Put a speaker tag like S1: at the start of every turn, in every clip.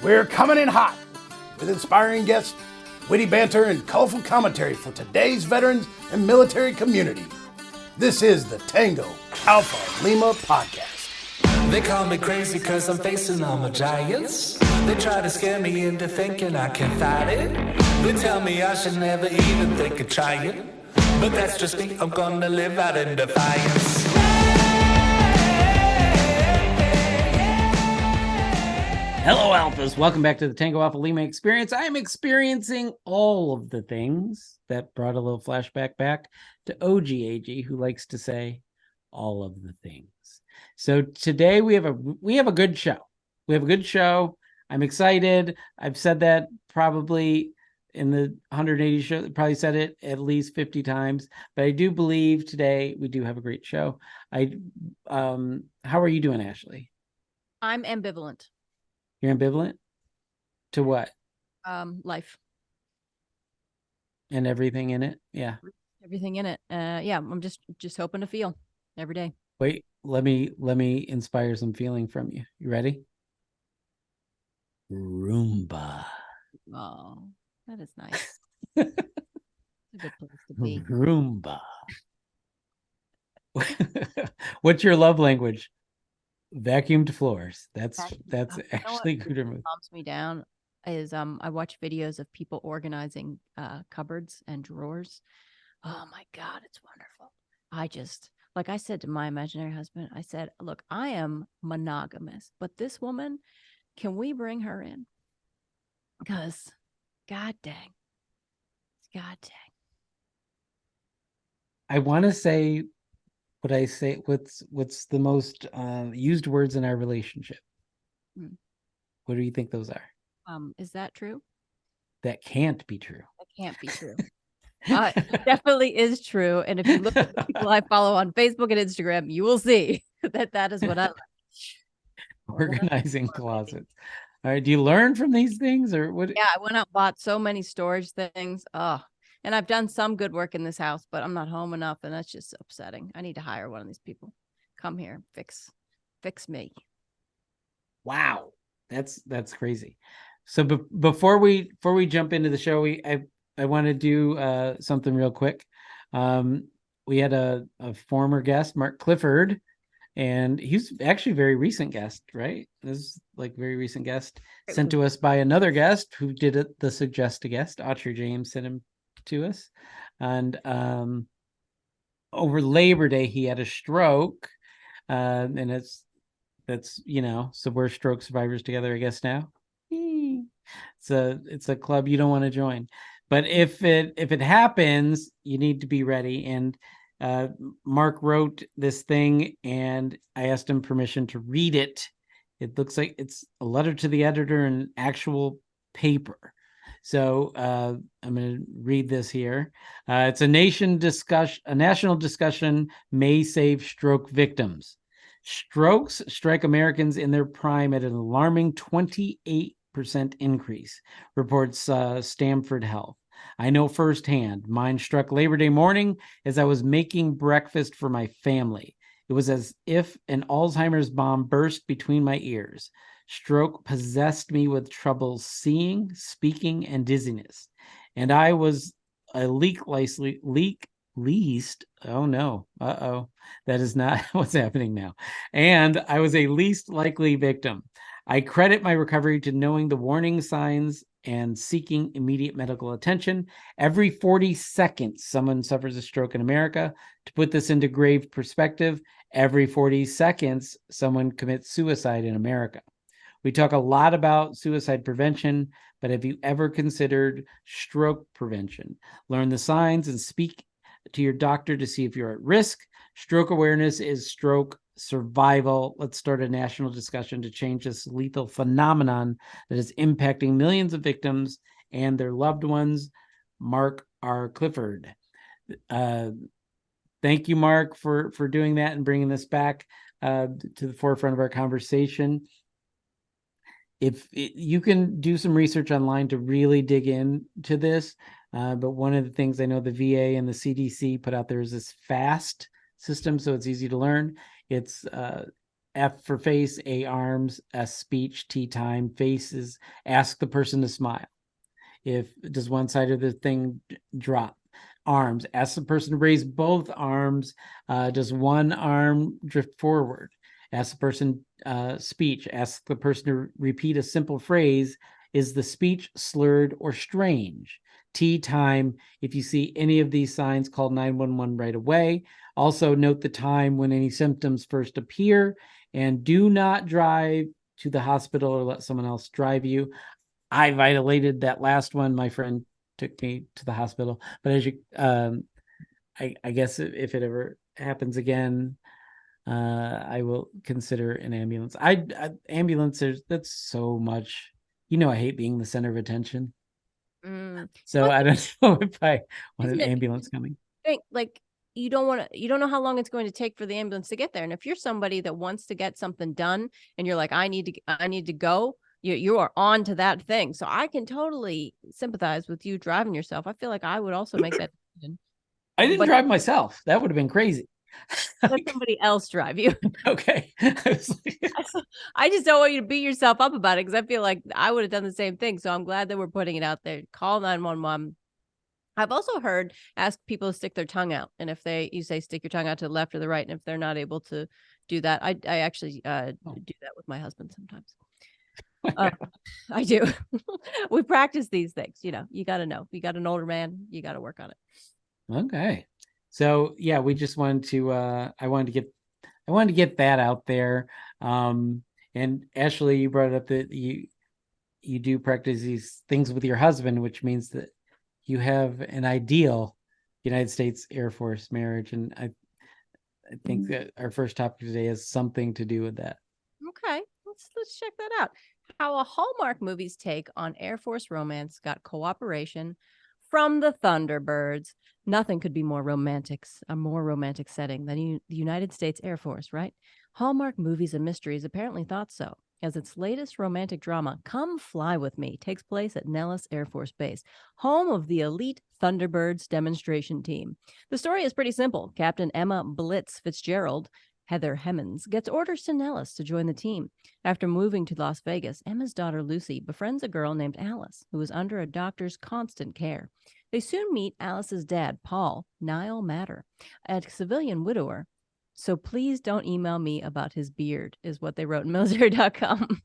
S1: We're coming in hot with inspiring guests, witty banter, and colorful commentary for today's veterans and military community. This is the Tango Alpha Lima podcast.
S2: They call me crazy cause I'm facing all my giants. They try to scare me into thinking I can fight it. They tell me I should never even think of trying. But that's just me, I'm gonna live out in defiance.
S3: Hello, Alphas. Welcome back to the Tango Alpha Lima experience. I am experiencing all of the things that brought a little flashback back to OG AG, who likes to say all of the things. So today we have a good show. We have a good show. I'm excited. I've said that probably in the 180 show, probably said it at least 50 times, but I do believe today we do have a great show. How are you doing, Ashley?
S4: I'm ambivalent.
S3: You're ambivalent to what?
S4: Life.
S3: And everything in it? Yeah.
S4: Everything in it. Yeah, I'm just hoping to feel every day.
S3: Wait, let me inspire some feeling from you. You ready? Roomba.
S4: Oh, that is nice. It's a good place to be.
S3: Roomba. What's your love language? Vacuumed floors. That's actually good.
S4: Calms me down is I watch videos of people organizing cupboards and drawers. Oh my God, it's wonderful. Like I said to my imaginary husband, I said, look, I am monogamous, but this woman, can we bring her in? Because God dang.
S3: I want to say what I say, what's the most used words in our relationship? What do you think those are?
S4: Is that true?
S3: That can't be true.
S4: That can't be true. Definitely is true. And if you look at the people I follow on Facebook and Instagram, you will see that is what I like.
S3: Organizing closets. All right. Do you learn from these things or what?
S4: Yeah, I went out and bought so many storage things. Oh, and I've done some good work in this house, but I'm not home enough, and that's just upsetting. I need to hire one of these people. Come here, fix me.
S3: Wow, that's crazy. So before we jump into the show, I want to do something real quick. We had a former guest, Mark Clifford, and he's actually a very recent guest, right? This is like very recent guest sent to us by another guest who did it. The suggest a guest, Autry James, sent him to us, and over Labor Day he had a stroke, and that's so we're stroke survivors together, I guess now. It's a club you don't want to join, but if it happens, you need to be ready. And Mark wrote this thing, and I asked him permission to read it. It looks like it's a letter to the editor and actual paper. So I'm going to read this here. It's a national discussion may save stroke victims. Strokes strike Americans in their prime at an alarming 28% increase, reports Stanford Health. I know firsthand. Mine struck Labor Day morning as I was making breakfast for my family. It was as if an Alzheimer's bomb burst between my ears. Stroke possessed me with trouble seeing, speaking, and dizziness. And I was a least. Oh no. That is not what's happening now. And I was a least likely victim. I credit my recovery to knowing the warning signs and seeking immediate medical attention. Every 40 seconds, someone suffers a stroke in America. To put this into grave perspective, every 40 seconds, someone commits suicide in America. We talk a lot about suicide prevention, but have you ever considered stroke prevention? Learn the signs and speak to your doctor to see if you're at risk. Stroke awareness is stroke survival. Let's start a national discussion to change this lethal phenomenon that is impacting millions of victims and their loved ones. Mark R. Clifford. Thank you, Mark, for doing that and bringing this back to the forefront of our conversation. If you can do some research online to really dig into this, but one of the things I know the VA and the CDC put out there is this FAST system, so it's easy to learn. It's F for face, A arms, S speech, T time. Face is ask the person to smile. If does one side of the thing drop? Arms, ask the person to raise both arms. Does one arm drift forward? Ask the person speech. Ask the person to repeat a simple phrase. Is the speech slurred or strange? T time. If you see any of these signs, call 911 right away. Also note the time when any symptoms first appear, and do not drive to the hospital or let someone else drive you. I violated that last one. My friend took me to the hospital, but as you, I guess if it ever happens again, I will consider an ambulance. Ambulance, that's so much. I hate being the center of attention. So I don't know if I want an ambulance coming.
S4: Like you don't know how long it's going to take for the ambulance to get there. And if you're somebody that wants to get something done and you're like, I need to go, you are on to that thing. So I can totally sympathize with you driving yourself. I feel like I would also make that decision.
S3: I didn't drive myself. That would have been crazy.
S4: Let somebody else drive you.
S3: Okay.
S4: I just don't want you to beat yourself up about it because I feel like I would have done the same thing. So I'm glad that we're putting it out there. Call 911. I've also heard ask people to stick their tongue out. And if you say stick your tongue out to the left or the right, and if they're not able to do that, I actually do that with my husband sometimes. I do. We practice these things. You got to know. You got an older man, you got to work on it.
S3: Okay. So yeah, we just wanted to I wanted to get that out there. And Ashley, you brought up that you do practice these things with your husband, which means that you have an ideal United States Air Force marriage. And I think that our first topic today has something to do with that.
S4: Okay, let's check that out. How a Hallmark movie's take on Air Force romance got cooperation from the Thunderbirds. Nothing could be a more romantic setting than the United States Air Force, right? Hallmark Movies and Mysteries apparently thought so, as its latest romantic drama, Come Fly With Me, takes place at Nellis Air Force Base, home of the elite Thunderbirds demonstration team. The story is pretty simple. Captain Emma Blitz Fitzgerald, Heather Hemmons, gets orders to Nellis to join the team. After moving to Las Vegas, Emma's daughter Lucy befriends a girl named Alice, who is under a doctor's constant care. They soon meet Alice's dad, Paul, Niall Matter, a civilian widower. So please don't email me about his beard, is what they wrote in military.com.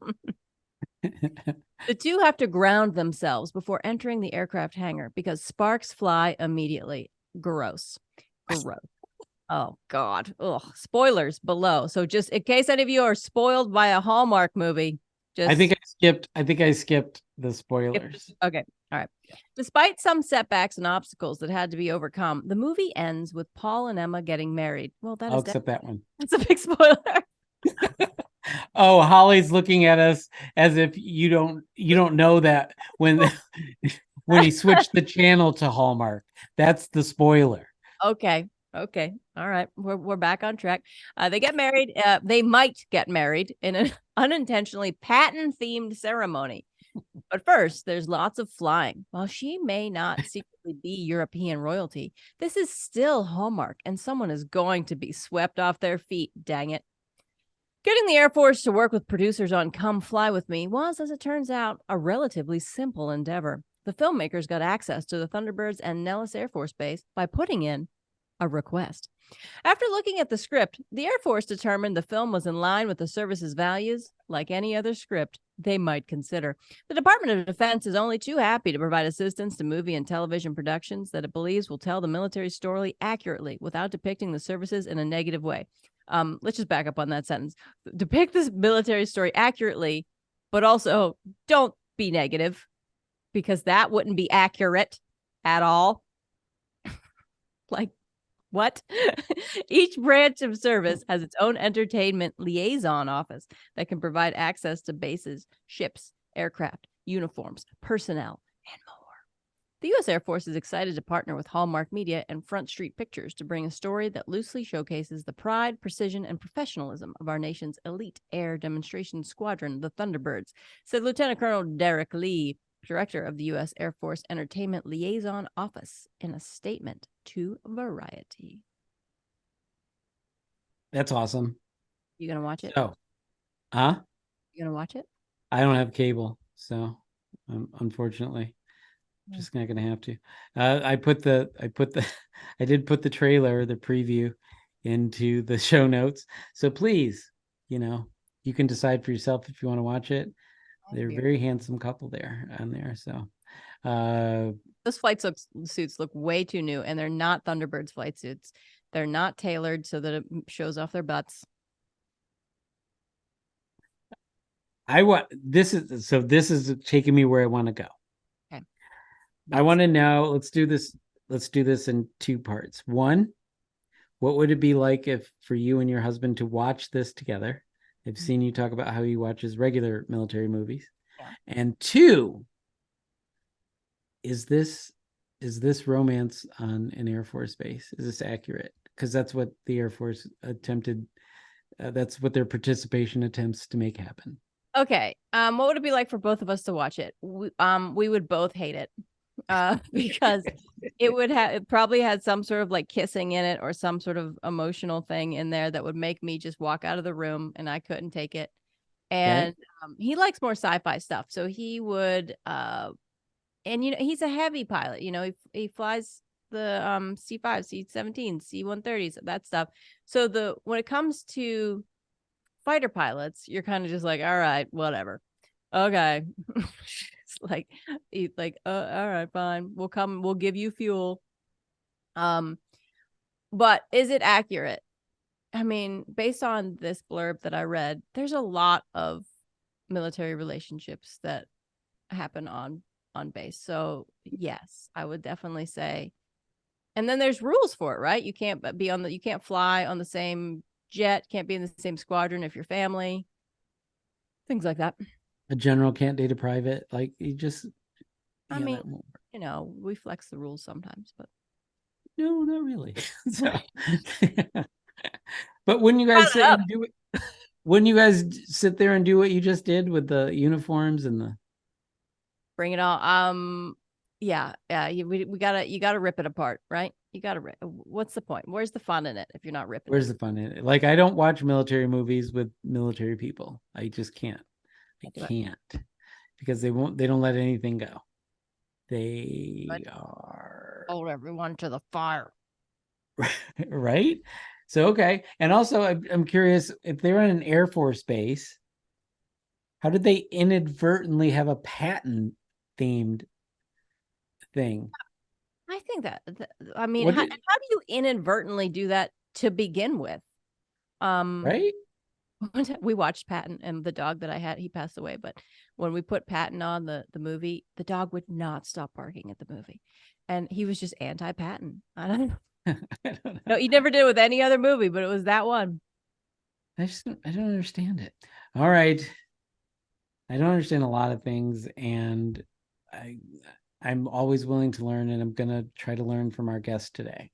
S4: The two have to ground themselves before entering the aircraft hangar because sparks fly immediately. Gross. Oh, God. Ugh. Spoilers below. So just in case any of you are spoiled by a Hallmark movie,
S3: I think I skipped the spoilers.
S4: Okay. All right. Despite some setbacks and obstacles that had to be overcome, the movie ends with Paul and Emma getting married. Well,
S3: I'll accept that one.
S4: That's a big spoiler.
S3: Oh, Holly's looking at us as if you don't know that when he switched the channel to Hallmark. That's the spoiler.
S4: Okay. All right. We're back on track. They get married. They might get married in an unintentionally patent-themed ceremony. But first, there's lots of flying. While she may not secretly be European royalty, this is still Hallmark, and someone is going to be swept off their feet, dang it. Getting the Air Force to work with producers on Come Fly With Me was, as it turns out, a relatively simple endeavor. The filmmakers got access to the Thunderbirds and Nellis Air Force Base by putting in a request. After looking at the script, the Air Force determined the film was in line with the service's values. Like any other script they might consider. The Department of Defense is only too happy to provide assistance to movie and television productions that it believes will tell the military story accurately without depicting the services in a negative way. Let's just back up on that sentence. Depict this military story accurately, but also don't be negative, because that wouldn't be accurate at all. Like, what? Each branch of service has its own entertainment liaison office that can provide access to bases, ships, aircraft, uniforms, personnel, and more. The U.S. Air Force is excited to partner with Hallmark Media and Front Street Pictures to bring a story that loosely showcases the pride, precision, and professionalism of our nation's elite air demonstration squadron, the Thunderbirds, said Lieutenant Colonel Derek Lee, director of the U.S. Air Force Entertainment Liaison Office, in a statement to Variety.
S3: That's awesome.
S4: You gonna watch it?
S3: So, huh?
S4: You gonna watch it?
S3: I don't have cable, so unfortunately,
S4: Yeah.
S3: just not gonna have to. I did put the trailer, the preview, into the show notes. So please, you can decide for yourself if you want to watch it. They're a very handsome couple there on there. So,
S4: those flight suits look way too new, and they're not Thunderbirds flight suits. They're not tailored so that it shows off their butts.
S3: this is taking me where I want to go.
S4: Okay.
S3: I want to know, let's do this in two parts. One, what would it be like if for you and your husband to watch this together? I've seen you talk about how he watches regular military movies.
S4: Yeah.
S3: And two, is this romance on an Air Force base? Is this accurate? Because that's what the Air Force attempted. That's what their participation attempts to make happen.
S4: Okay. What would it be like for both of us to watch it? We would both hate it. Because it probably had some sort of like kissing in it or some sort of emotional thing in there that would make me just walk out of the room, and I couldn't take it. And he likes more sci-fi stuff, so he would and he's a heavy pilot. He flies the C5, C-17, C-130s, that stuff. So when it comes to fighter pilots, you're kind of just like, all right, whatever. Okay. It's like, he's like, all right, fine. We'll give you fuel. But is it accurate? I mean, based on this blurb that I read, there's a lot of military relationships that happen on base. So yes, I would definitely say. And then there's rules for it, right? You can't you can't fly on the same jet, can't be in the same squadron if you're family, things like that.
S3: A general can't date a private. Like, you just,
S4: I mean, we flex the rules sometimes, but
S3: no, not really. So, but when you guys sit and do it, when you guys sit there and do what you just did with the uniforms and the
S4: bring it all. Yeah. You gotta rip it apart, right? You gotta rip. What's the point? Where's the fun in it if you're not ripping?
S3: Where's the fun in it? Like, I don't watch military movies with military people. I just can't. I can't, because they don't let anything go. They are
S4: hold everyone to the fire.
S3: Right. So, okay. And also, I'm curious, if they're in an Air Force base, how did they inadvertently have a Patton themed thing?
S4: I think I mean, how do you inadvertently do that to begin with?
S3: Right.
S4: We watched Patton, and the dog that I had, he passed away. But when we put Patton on the movie, the dog would not stop barking at the movie, and he was just anti-Patton. I don't know. No, he never did with any other movie, but it was that one.
S3: I don't understand it. All right. I don't understand a lot of things, and I'm always willing to learn, and I'm going to try to learn from our guest today.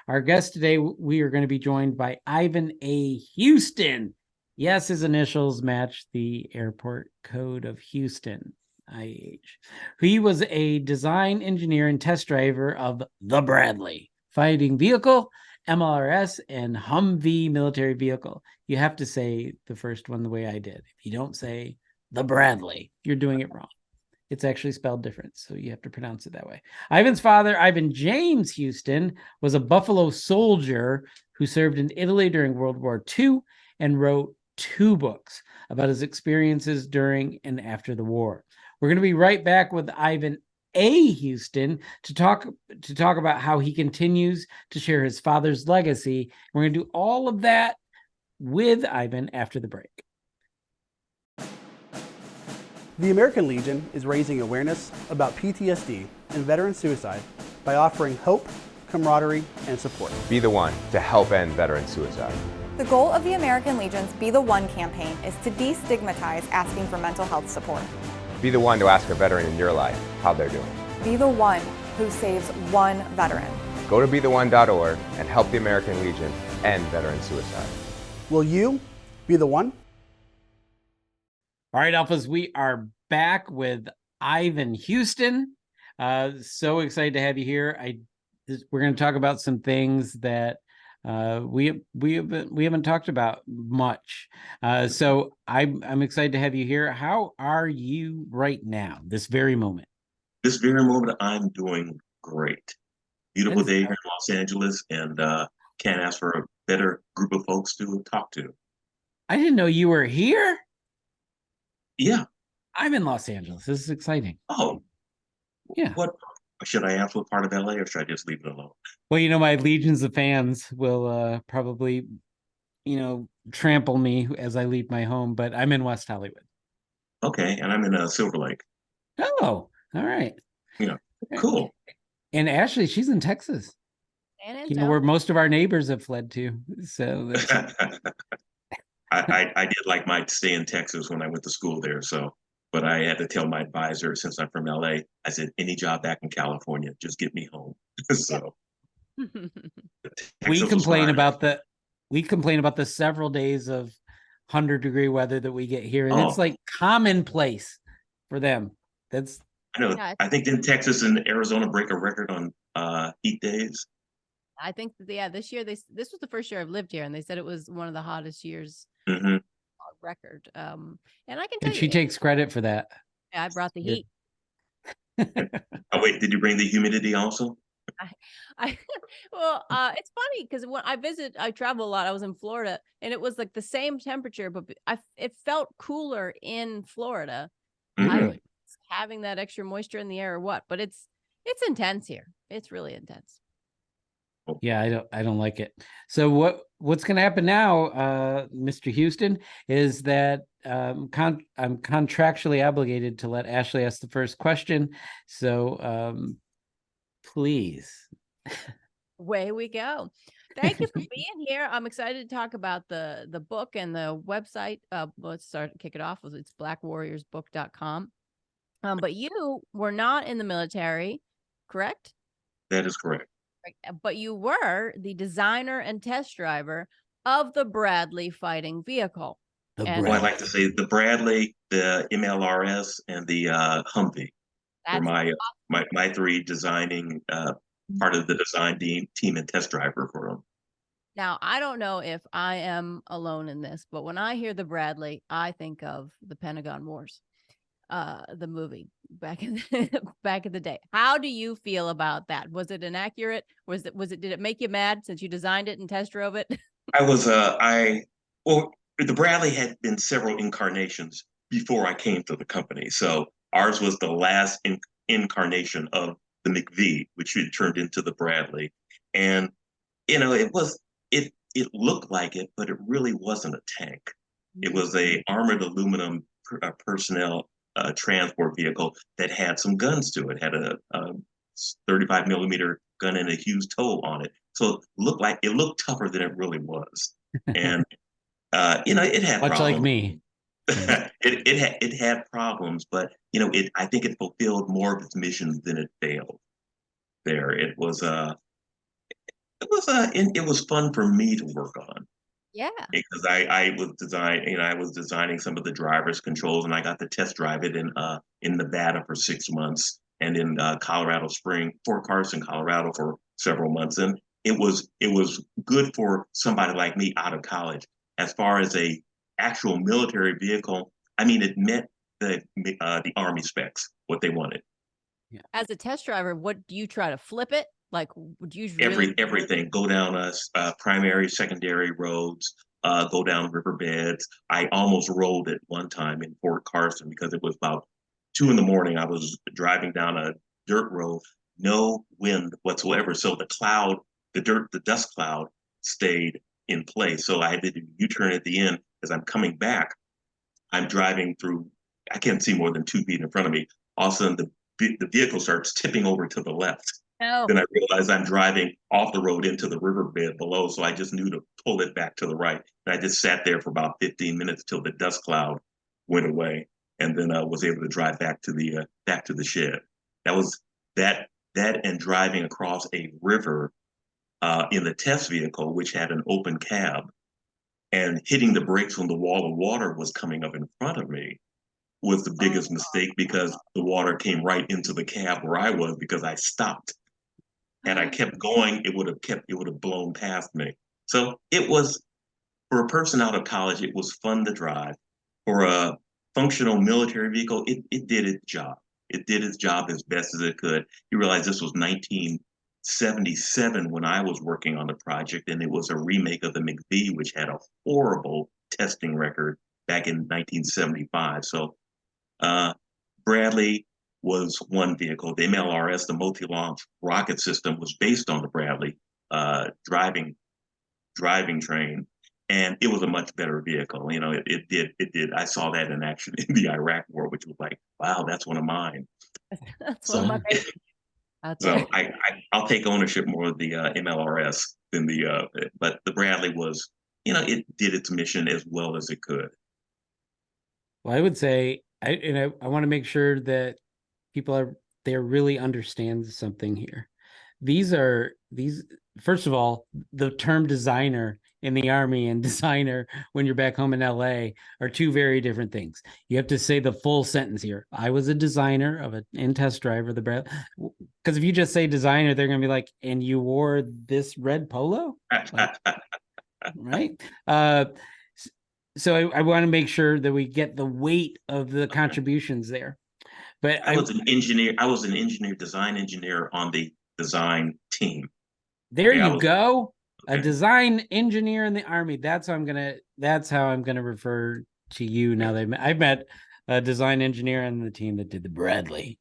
S3: Our guest today, we are going to be joined by Ivan A. Houston. Yes, his initials match the airport code of Houston, IH. He was a design engineer and test driver of the Bradley fighting vehicle, MLRS, and Humvee military vehicle. You have to say the first one the way I did. If you don't say the Bradley, you're doing it wrong. It's actually spelled different, so you have to pronounce it that way. Ivan's father, Ivan James Houston, was a Buffalo soldier who served in Italy during World War II and wrote 2 books about his experiences during and after the war. We're going to be right back with Ivan A. Houston to talk about how he continues to share his father's legacy. We're going to do all of that with Ivan after the break.
S5: The American Legion is raising awareness about PTSD and veteran suicide by offering hope, camaraderie, and support.
S6: Be the one to help end veteran suicide.
S7: The goal of the American Legion's Be the One campaign is to destigmatize asking for mental health support.
S6: Be the one to ask a veteran in your life how they're doing.
S7: Be the one who saves one veteran.
S6: Go to BeTheOne.org and help the American Legion end veteran suicide.
S5: Will you be the one?
S3: All right, Alphas, we are back with Ivan Houston. So excited to have you here. We're going to talk about some things that we haven't talked about much. So I'm excited to have you here. How are you right now, this very moment?
S8: This very moment, I'm doing great. Beautiful
S3: That is-
S8: day here in Los Angeles, and can't ask for a better group of folks to talk to.
S3: I didn't know you were here.
S8: Yeah.
S3: I'm in Los Angeles. This is exciting.
S8: Oh,
S3: Yeah.
S8: what should I ask? What part of LA, or should I just leave it alone?
S3: Well, my legions of fans will probably, trample me as I leave my home, but I'm in West Hollywood.
S8: Okay, and I'm in Silver Lake.
S3: Oh, all right.
S8: Yeah, cool.
S3: And Ashley, she's in Texas.
S4: San
S3: Where most of our neighbors have fled to. So
S8: I did like my stay in Texas when I went to school there. So, but I had to tell my advisor, since I'm from LA, I said, any job back in California, just get me home. So
S3: we
S8: Texas was
S3: complain
S8: fine.
S3: about the several days of 100-degree weather that we get here, and it's
S8: Oh.
S3: like commonplace for them. That's
S8: I know.
S4: Yeah.
S8: I think didn't Texas and Arizona break a record on heat days?
S4: I think that, this year this was the first year I've lived here, and they said it was one of the hottest years
S8: Hmm.
S4: on record. And I can tell
S3: and she
S4: you,
S3: takes credit for that.
S4: I brought the
S3: Yeah.
S4: heat.
S8: Oh wait, did you bring the humidity also?
S4: I well, it's funny because when I travel a lot. I was in Florida, and it was like the same temperature, but it felt cooler in Florida.
S8: Mhm.
S4: I don't know if it's having that extra moisture in the air or what, but it's intense here. It's really intense.
S3: Yeah, I don't like it. So what's going to happen now, Mr. Houston, is that I'm contractually obligated to let Ashley ask the first question. So please.
S4: Away we go. Thank you for being here. I'm excited to talk about the book and the website. Let's kick it off. It's blackwarriorsbook.com. But you were not in the military, correct?
S8: That is correct.
S4: But you were the designer and test driver of the Bradley fighting vehicle.
S8: Well, I'd like to say the Bradley, the MLRS, and the Humvee were my three designing part of the design team and test driver for them.
S4: Now, I don't know if I am alone in this, but when I hear the Bradley, I think of the Pentagon Wars, the movie back in the day. How do you feel about that? Was it inaccurate? Did it make you mad since you designed it and test drove it?
S8: Well, the Bradley had been several incarnations before I came to the company. So ours was the last incarnation of the McVee, which had turned into the Bradley. And, it looked like it, but it really wasn't a tank. It was a armored aluminum personnel transport vehicle that had some guns to it, had a 35 millimeter gun and a huge tow on it. So it looked tougher than it really was. And, it had
S3: Much
S8: problems.
S3: like me.
S8: It had problems, but I think it fulfilled more of its missions than it failed. There, it was fun for me to work on.
S4: Yeah.
S8: Because I was designing some of the driver's controls, and I got to test drive it in Nevada for 6 months, and in Fort Carson, Colorado for several months, and it was good for somebody like me out of college. As far as a actual military vehicle, I mean, it met the Army specs, what they wanted.
S3: Yeah.
S4: As a test driver, what do you try to flip it? Like, would you really
S8: Everything, go down primary, secondary roads, go down riverbeds. I almost rolled it one time in Fort Carson because it was about 2 a.m. I was driving down a dirt road, no wind whatsoever. So the dust cloud stayed in place. So I had to do U-turn at the end. As I'm coming back, I'm driving through, I can't see more than 2 feet in front of me. All of a sudden, the vehicle starts tipping over to the left.
S4: No.
S8: Then I realized I'm driving off the road into the riverbed below, so I just knew to pull it back to the right. And I just sat there for about 15 minutes till the dust cloud went away, and then I was able to drive back to the shed. That was that and driving across a river in the test vehicle, which had an open cab, and hitting the brakes when the wall of water was coming up in front of me was the biggest mistake, because the water came right into the cab where I was because I stopped. Had I kept going, it would have blown past me. So it was, for a person out of college, it was fun to drive. For a functional military vehicle, it did its job. It did its job as best as it could. You realize this was 1977 when I was working on the project, and it was a remake of the McVee, which had a horrible testing record back in 1975. So Bradley was one vehicle. The MLRS, the multi-launch rocket system, was based on the Bradley driving train, and it was a much better vehicle. You know, it did. I saw that in action in the Iraq War, which was like, wow, that's one of mine.
S4: That's
S8: So,
S4: one of my favorites out there.
S8: so I'll take ownership more of the MLRS than the, but the Bradley was, you know, it did its mission as well as it could.
S3: Well, I would say, I want to make sure that they really understand something here. These, first of all, the term designer in the Army and designer when you're back home in LA are two very different things. You have to say the full sentence here. I was a designer of an in-test driver, the Brad. Because if you just say designer, they're going to be like, and you wore this red polo? Like, right? So I want to make sure that we get the weight of the contributions there. But
S8: I was an engineer. I was an design engineer on the design team.
S3: There you go. A design engineer in the Army. That's how I'm gonna refer to you now that I've met a design engineer on the team that did the Bradley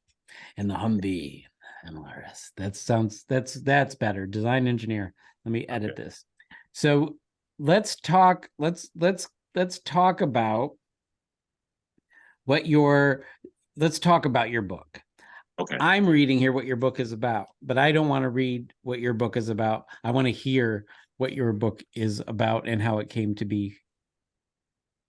S3: and the Humvee MLRS. That's better. Design engineer. Let me edit this. So let's talk about your book.
S8: Okay.
S3: I'm reading here what your book is about, but I don't want to read what your book is about. I want to hear what your book is about and how it came to be.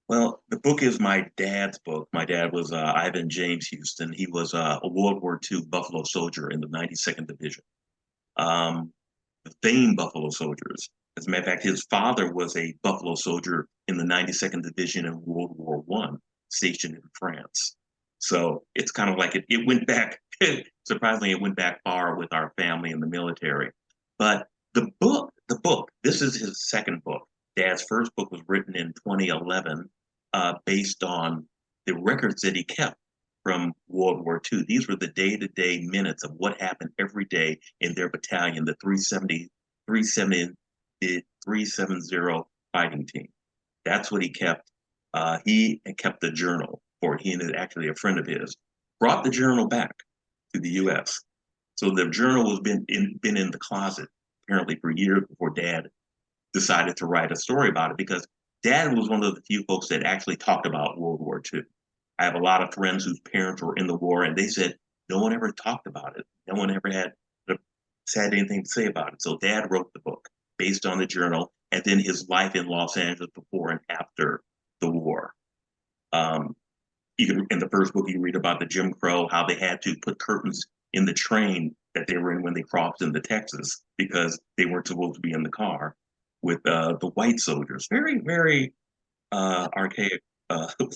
S8: Well, the book is my dad's book. My dad was Ivan James Houston. He was a World War II Buffalo soldier in the 92nd Division. The famed Buffalo soldiers. As a matter of fact, his father was a Buffalo soldier in the 92nd Division in World War I, stationed in France. So it's kind of like it went back, surprisingly, it went back far with our family in the military. But the book, this is his second book. Dad's first book was written in 2011 based on the records that he kept from World War II. These were the day-to-day minutes of what happened every day in their battalion, the 370 fighting team. That's what he kept. He kept the journal for it. He and actually a friend of his brought the journal back to the U.S. So the journal was been in the closet apparently for years before Dad decided to write a story about it, because Dad was one of the few folks that actually talked about World War II. I have a lot of friends whose parents were in the war, and they said no one ever talked about it. No one ever had anything to say about it. So Dad wrote the book based on the journal, and then his life in Los Angeles before and after the war. In the first book, you read about the Jim Crow, how they had to put curtains in the train that they were in when they crossed into Texas because they weren't supposed to be in the car with the white soldiers. Very, very archaic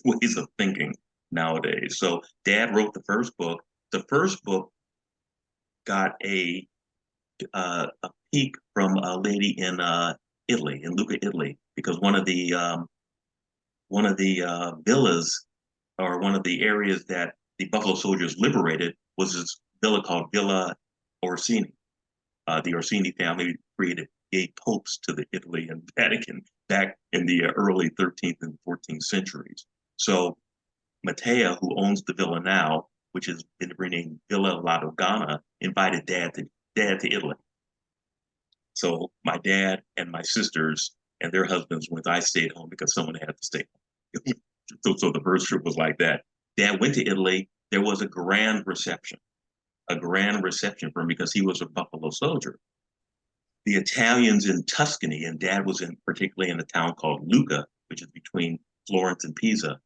S8: ways of thinking nowadays. So Dad wrote the first book. The first book got a peek from a lady in Italy, in Lucca, Italy, because one of the villas, or one of the areas that the Buffalo soldiers liberated, was this villa called Villa Orsini. The Orsini family gave popes to the Italy and Vatican back in the early 13th and 14th centuries. So Matteo, who owns the villa now, which has been renamed Villa La Dogana, invited Dad to Italy. So my dad and my sisters and their husbands went. I stayed home because someone had to stay home. So the first trip was like that. Dad went to Italy. There was a grand reception for him because he was a Buffalo soldier. The Italians in Tuscany, and Dad was particularly in a town called Lucca, which is between Florence and Pisa.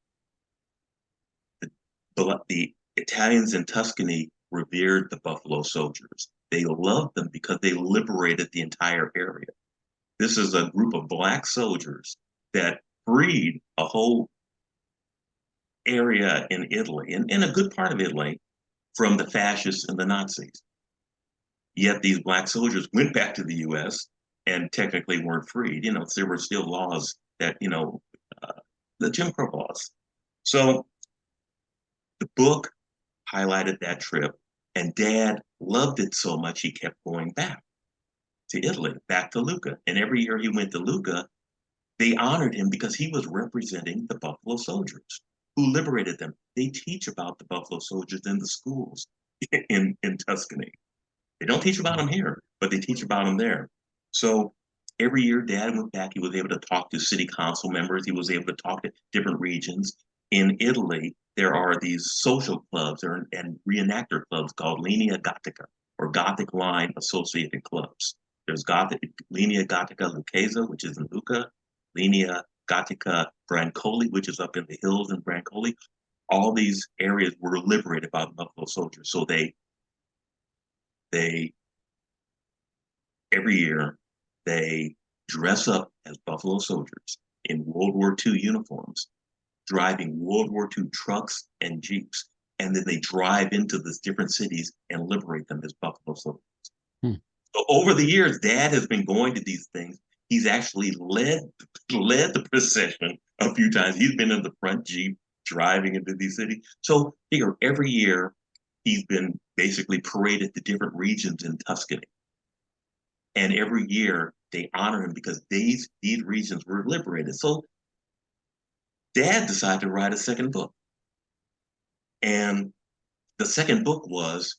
S8: The Italians in Tuscany revered the Buffalo soldiers. They loved them because they liberated the entire area. This is a group of Black soldiers that freed a whole area in Italy, in a good part of Italy, from the fascists and the Nazis. Yet these Black soldiers went back to the U.S., and technically weren't freed. There were still laws that, the Jim Crow laws. So the book highlighted that trip, and Dad loved it so much he kept going back to Italy, back to Lucca. And every year he went to Lucca, they honored him because he was representing the Buffalo Soldiers who liberated them. They teach about the Buffalo Soldiers in the schools in Tuscany. They don't teach about them here, but they teach about them there. So every year Dad went back, he was able to talk to city council members, he was able to talk to different regions. In Italy, there are these social clubs and reenactor clubs called Linea Gotica, or Gothic Line Associated Clubs. There's Linea Gotica Lucchese, which is in Lucca, Linea Gotica Brancoli, which is up in the hills in Brancoli. All these areas were liberated by the Buffalo Soldiers. So they every year they dress up as Buffalo Soldiers in World War II uniforms, driving World War II trucks and Jeeps. And then they drive into these different cities and liberate them as Buffalo Soldiers. So over the years, Dad has been going to these things. He's actually led the procession a few times. He's been in the front Jeep driving into these cities. So figure every year he's been basically paraded to different regions in Tuscany. And every year they honor him because these regions were liberated. So Dad decided to write a second book. And the second book was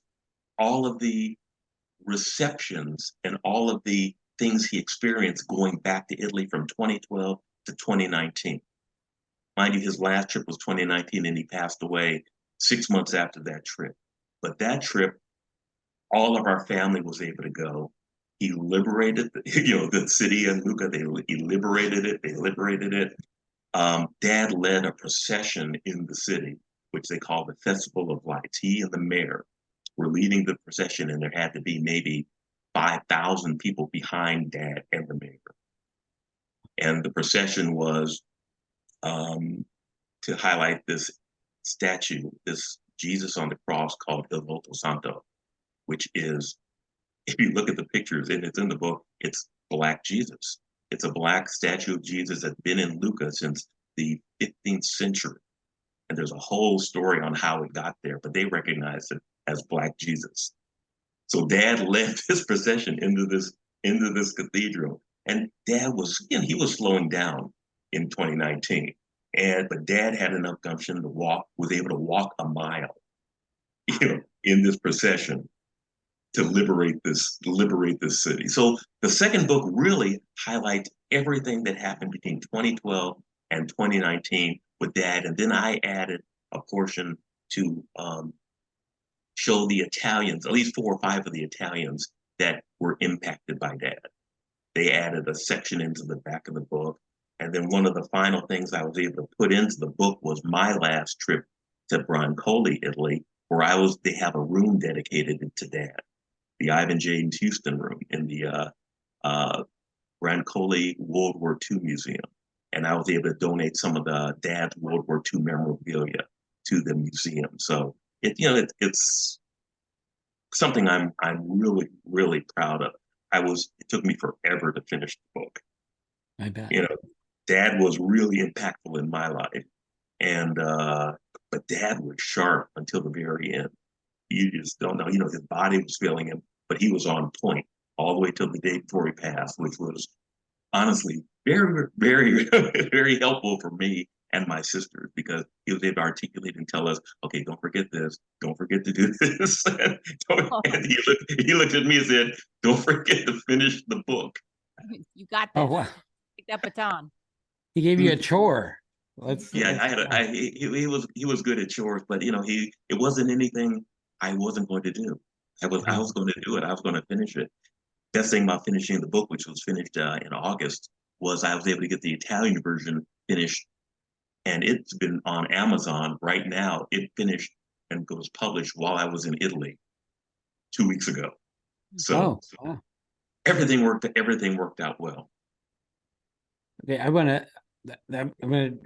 S8: all of the receptions and all of the things he experienced going back to Italy from 2012 to 2019. Mind you, his last trip was 2019 and he passed away 6 months after that trip. But that trip, all of our family was able to go. He liberated, the city of Lucca. He liberated it. They liberated it. Dad led a procession in the city, which they call the Festival of Lights. He and the mayor were leading the procession, and there had to be maybe 5,000 people behind Dad and the mayor. And the procession was to highlight this statue, this Jesus on the cross called Il Volto Santo, which is, if you look at the pictures, and it's in the book, it's Black Jesus. It's a Black statue of Jesus that's been in Lucca since the 15th century. And there's a whole story on how it got there, but they recognize it as Black Jesus. So Dad led this procession into this cathedral, and Dad was, he was slowing down in 2019, but Dad had enough gumption to was able to walk a mile, in this procession to liberate this city. So the second book really highlights everything that happened between 2012 and 2019 with Dad, and then I added a portion to show the Italians, at least 4 or 5 of the Italians that were impacted by Dad. They added a section into the back of the book. And then one of the final things I was able to put into the book was my last trip to Brancoli, Italy, where they have a room dedicated to Dad, the Ivan James Houston room in the Brancoli World War II Museum. And I was able to donate some of the Dad's World War II memorabilia to the museum. So it's something I'm really, really proud of. It took me forever to finish the book.
S3: I bet.
S8: Dad was really impactful in my life. And but Dad was sharp until the very end. You just don't know. His body was failing him, but he was on point all the way till the day before he passed, which was honestly very, very, very helpful for me and my sisters, because he was able to articulate and tell us, okay, don't forget this, don't forget to do this. And he looked at me and said, don't forget to finish the book.
S4: You got that.
S3: Oh, wow.
S4: Take that baton.
S3: He gave you a chore.
S8: He was good at chores, but it wasn't anything I wasn't going to do. I was going to do it. I was going to finish it. Best thing about finishing the book, which was finished in August, was I was able to get the Italian version finished, and it's been on Amazon right now. It finished and was published while I was in Italy 2 weeks ago. So everything worked out well.
S3: Okay, I'm gonna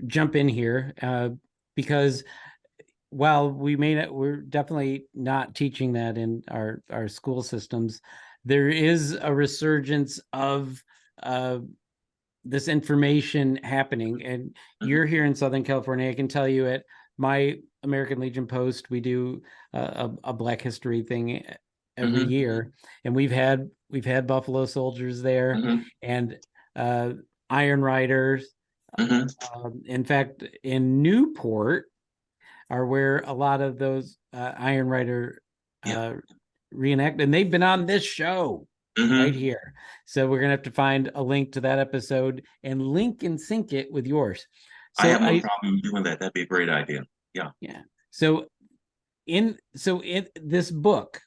S3: jump in here because while we're definitely not teaching that in our school systems, there is a resurgence of this information happening, and you're here in Southern California. I can tell you at my American Legion post, we do a Black History thing every year, and we've had Buffalo Soldiers there, and Iron Riders. In fact, in Newport are where a lot of those Iron Rider reenact, and they've been on this show right here. So we're gonna have to find a link to that episode and link and sync it with yours. So
S8: I have no problem doing that. That'd be a great idea. Yeah.
S3: So in this book,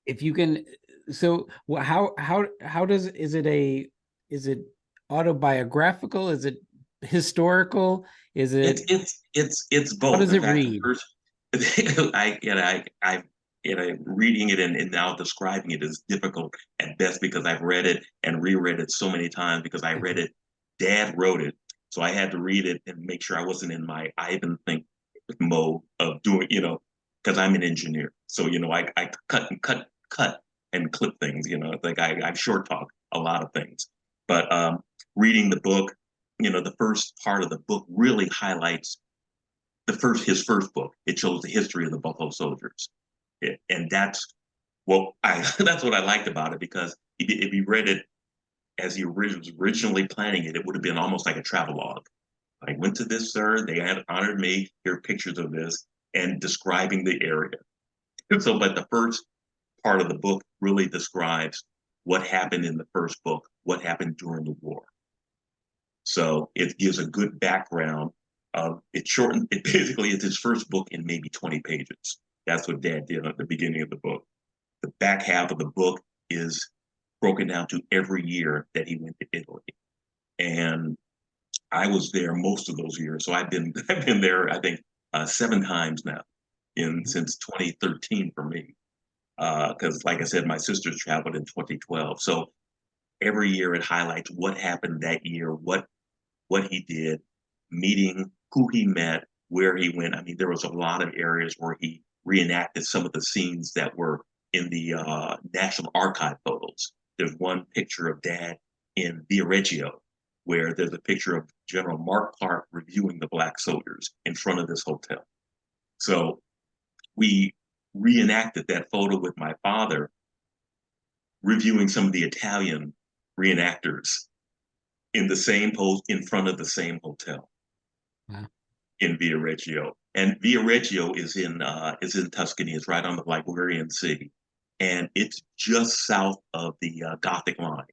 S3: if you can, so how does, is it autobiographical? Is it historical? Is it?
S8: It's both.
S3: How does it read?
S8: Reading it and now describing it is difficult at best because I've read it and reread it so many times because I read it. Dad wrote it, so I had to read it and make sure I wasn't in my Ivan think mode of doing, because I'm an engineer. So I cut and clip things. It's like I short talk a lot of things. But reading the book, the first part of the book really highlights his first book. It shows the history of the Buffalo Soldiers. And that's what I liked about it, because if he read it as he was originally planning it, it would have been almost like a travelogue. I went to this, sir. They had honored me. Here are pictures of this and describing the area. So, but the first part of the book really describes what happened in the first book, what happened during the war. So it gives a good background. It basically is his first book in maybe 20 pages. That's what Dad did at the beginning of the book. The back half of the book is broken down to every year that he went to Italy. And I was there most of those years. So I've been there, I think, 7 times now since 2013 for me. Because like I said, my sisters traveled in 2012. So every year it highlights what happened that year, what he did, meeting who he met, where he went. I mean, there was a lot of areas where he reenacted some of the scenes that were in the National Archive photos. There's one picture of Dad in Viareggio, where there's a picture of General Mark Clark reviewing the Black soldiers in front of this hotel. So we reenacted that photo with my father, reviewing some of the Italian reenactors in the same pose in front of the same hotel.
S3: Wow.
S8: In Viareggio. And Viareggio is in Tuscany. It's right on the Ligurian Sea. And it's just south of the Gothic line,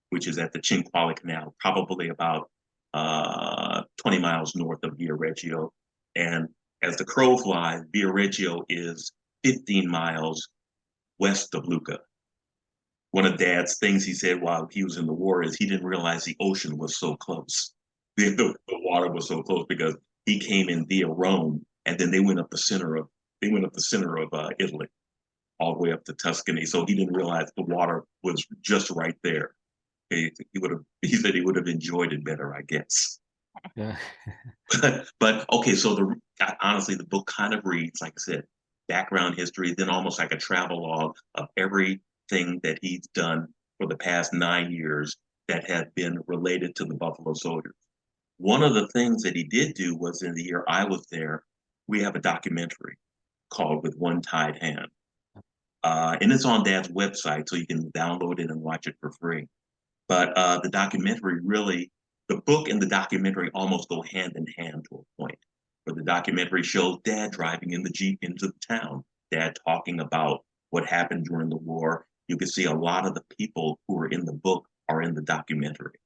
S8: which is at the Cinquale Canal, probably about 20 miles north of Viareggio. And as the crow flies, Viareggio is 15 miles west of Lucca. One of Dad's things he said while he was in the war is he didn't realize the ocean was so close. The water was so close because he came in via Rome, and then they went up the center of Italy, all the way up to Tuscany. So he didn't realize the water was just right there. He said he would have enjoyed it better, I guess.
S3: Yeah.
S8: But okay, so honestly, the book kind of reads, like I said, background history, then almost like a travelogue of everything that he's done for the past 9 years that have been related to the Buffalo Soldiers. One of the things that he did do was, in the year I was there, we have a documentary called With One Tied Hand. And it's on Dad's website, so you can download it and watch it for free. But the documentary the book and the documentary almost go hand in hand to a point, where the documentary shows Dad driving in the Jeep into the town, Dad talking about what happened during the war. You can see a lot of the people who are in the book are in the documentary.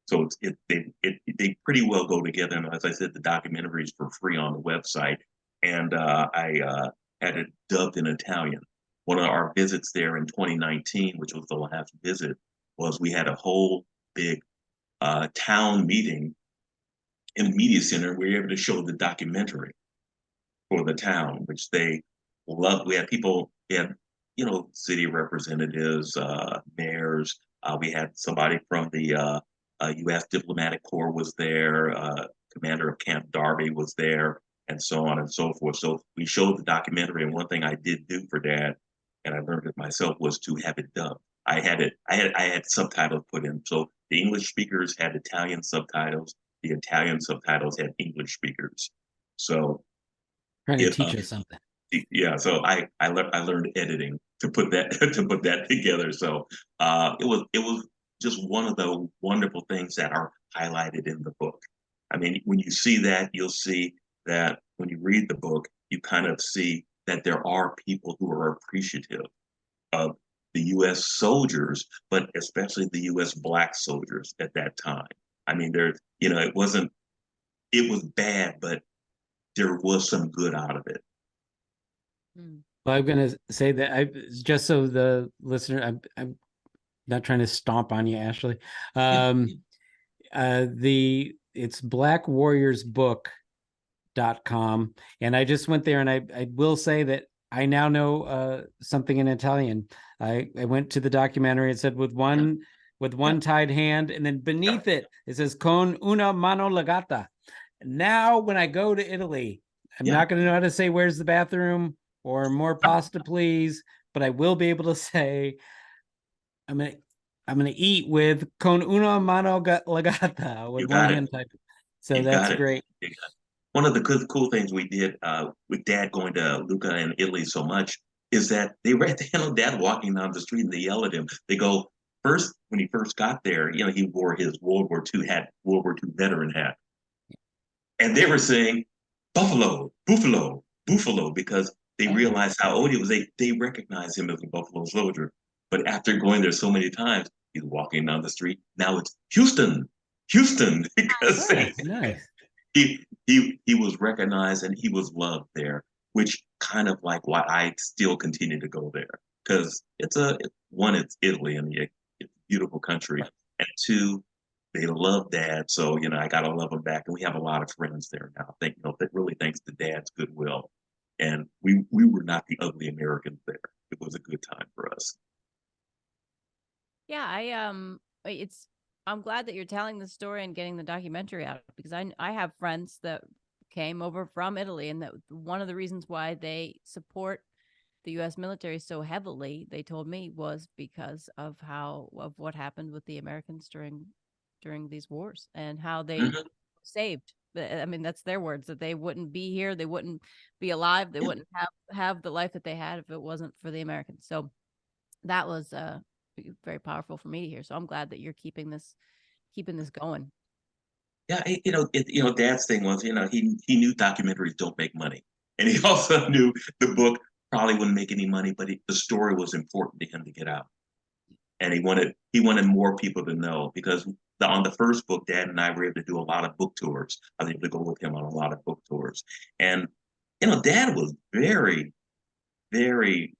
S8: So they pretty well go together. And as I said, the documentary is for free on the website. And I had it dubbed in Italian. One of our visits there in 2019, which was the last visit, was we had a whole big town meeting in the media center. We were able to show the documentary for the town, which they loved. We had people, city representatives, mayors. We had somebody from the U.S. Diplomatic Corps was there. Commander of Camp Darby was there, and so on and so forth. So we showed the documentary. And one thing I did do for Dad and I learned it myself, was to have it dubbed. I had subtitles put in. So the English speakers had Italian subtitles. The Italian subtitles had English speakers. So
S3: Trying to
S8: it,
S3: teach us something.
S8: yeah, so I learned editing to put that to put that together. So it was just one of the wonderful things that are highlighted in the book. I mean, when you see that, you'll see that when you read the book, you kind of see that there are people who are appreciative of the U.S. soldiers, but especially the U.S. Black soldiers at that time. I mean, it was bad, but there was some good out of it.
S3: Well, I'm going to say that just so the listener, I'm not trying to stomp on you, Ashley. It's blackwarriorsbook.com. And I just went there, and I will say that I now know something in Italian. I went to the documentary. It said with one tied hand, and then beneath it says con una mano legata. Now when I go to Italy, I'm not going to know how to say where's the bathroom or more pasta, please, but I will be able to say I'm gonna eat with con una mano legata, with one hand tied. So that's great.
S8: One of the cool things we did with Dad going to Lucca and Italy so much is that they read Dad walking down the street and they yell at him. They go, first, when he first got there, he wore his World War II hat, World War II veteran hat. And they were saying, Buffalo, Buffalo, Buffalo, because they realized how old he was. They recognized him as a Buffalo soldier. But after going there so many times, he's walking down the street. Now it's Houston, Houston, because
S3: nice.
S8: he was recognized and he was loved there, which kind of like why I still continue to go there, because it's Italy, and it's a beautiful country, and two, they love Dad, so I gotta love him back, and we have a lot of friends there now. I think that really thanks to Dad's goodwill, and we were not the ugly Americans there. It was a good time for us.
S4: Yeah, I'm glad that you're telling the story and getting the documentary out, because I have friends that came over from Italy, and that one of the reasons why they support the U.S. military so heavily, they told me, was because of what happened with the Americans during these wars, and how they saved. I mean, that's their words, that they wouldn't be here, they wouldn't be alive, they wouldn't have the life that they had if it wasn't for the Americans. So that was very powerful for me to hear. So I'm glad that you're keeping this going.
S8: Yeah, Dad's thing was, he knew documentaries don't make money, and he also knew the book probably wouldn't make any money, but the story was important to him to get out, and he wanted more people to know, because on the first book, Dad and I were able to do a lot of book tours. I was able to go with him on a lot of book tours, and Dad was very, very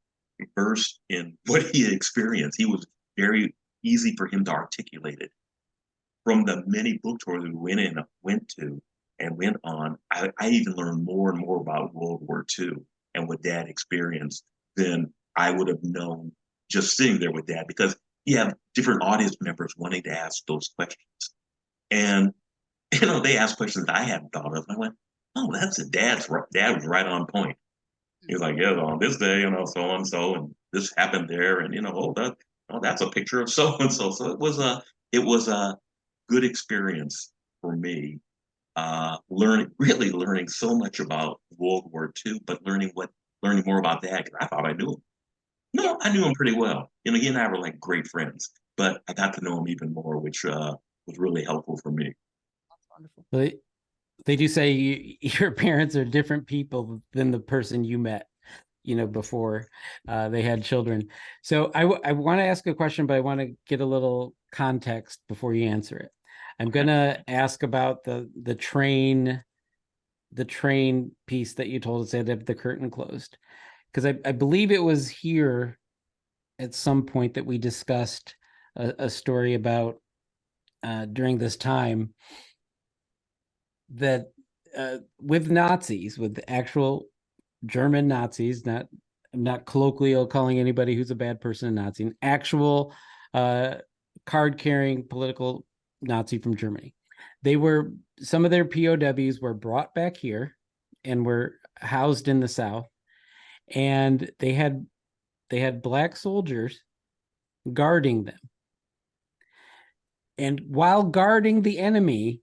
S8: versed in what he had experienced. He was very easy for him to articulate it. From the many book tours we went to and went on, I even learned more and more about World War II and what Dad experienced than I would have known just sitting there with Dad, because you have different audience members wanting to ask those questions. And, they asked questions that I hadn't thought of. And I went, oh, that's it. Dad was right on point. He was like, yeah, on this day, so and so, and this happened there, and that's a picture of so and so. So it was a good experience for me, learning so much about World War II, but learning more about Dad, because I thought I knew him. No, I knew him pretty well. He and I were like great friends, but I got to know him even more, which was really helpful for me.
S4: That's wonderful.
S3: They do say your parents are different people than the person you met, before they had children. So I want to ask a question, but I want to get a little context before you answer it. I'm going to ask about the train piece that you told us that the curtain closed, because I believe it was here at some point that we discussed a story about during this time that with Nazis, with actual German Nazis, not colloquial calling anybody who's a bad person a Nazi, an actual card-carrying political Nazi from Germany. Some of their POWs were brought back here and were housed in the South, and they had they had black soldiers guarding them. And while guarding the enemy,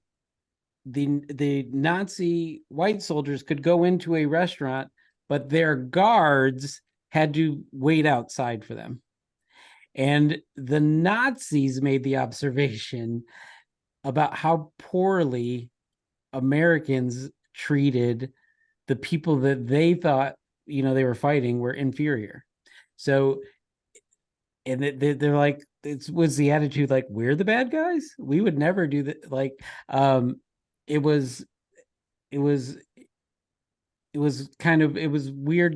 S3: the Nazi white soldiers could go into a restaurant, but their guards had to wait outside for them. And the Nazis made the observation about how poorly Americans treated the people that they thought, they were fighting were inferior. So, and they're like, it was the attitude like, we're the bad guys. We would never do that. Like, it was weird